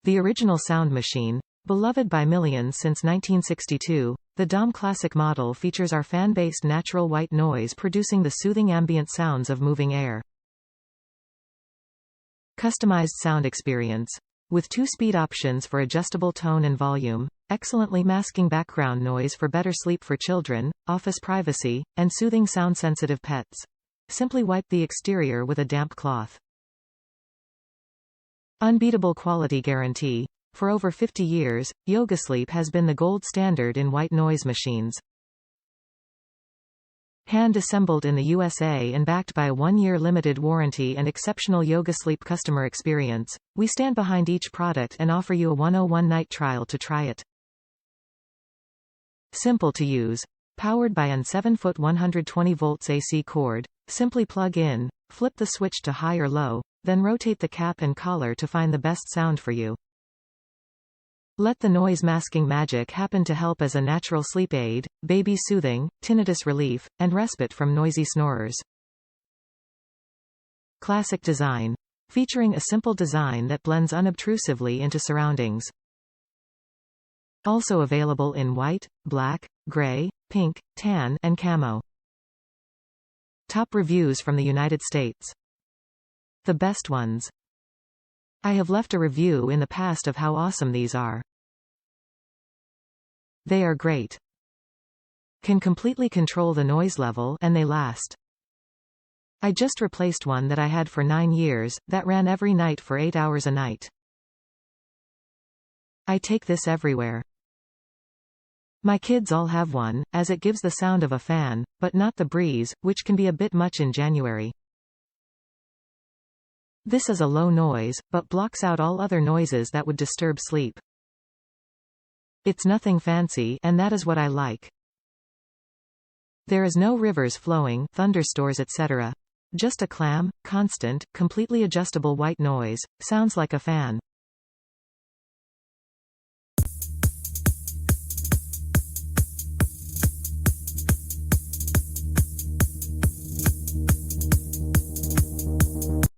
The original sound machine, beloved by millions since 1962, the Dohm Classic model features our fan-based natural white noise producing the soothing ambient sounds of moving air. Customized sound experience. With 2-speed options for adjustable tone and volume, excellently masking background noise for better sleep for children, office privacy, and soothing sound-sensitive pets. Simply wipe the exterior with a damp cloth. Unbeatable quality guarantee. For over 50 years, Yogasleep has been the gold standard in white noise machines. Hand-assembled in the USA and backed by a 1-year limited warranty and exceptional Yogasleep customer experience, we stand behind each product and offer you a 101-night trial to try it. Simple to use. Powered by an 7-foot 120 volts AC cord, simply plug in, flip the switch to high or low, then rotate the cap and collar to find the best sound for you. Let the noise masking magic happen to help as a natural sleep aid, baby soothing, tinnitus relief, and respite from noisy snorers. Classic design. Featuring a simple design that blends unobtrusively into surroundings. Also available in white, black, gray, pink, tan, and camo. Top reviews from the United States. The best ones. I have left a review in the past of how awesome these are. They are great. Can completely control the noise level and they last. I just replaced one that I had for 9 years, that ran every night for 8 hours a night. I take this everywhere. My kids all have one, as it gives the sound of a fan, but not the breeze, which can be a bit much in January. This is a low noise, but blocks out all other noises that would disturb sleep. It's nothing fancy, and that is what I like. There is no rivers flowing, thunderstorms, etc. Just a calm, constant, completely adjustable white noise, sounds like a fan.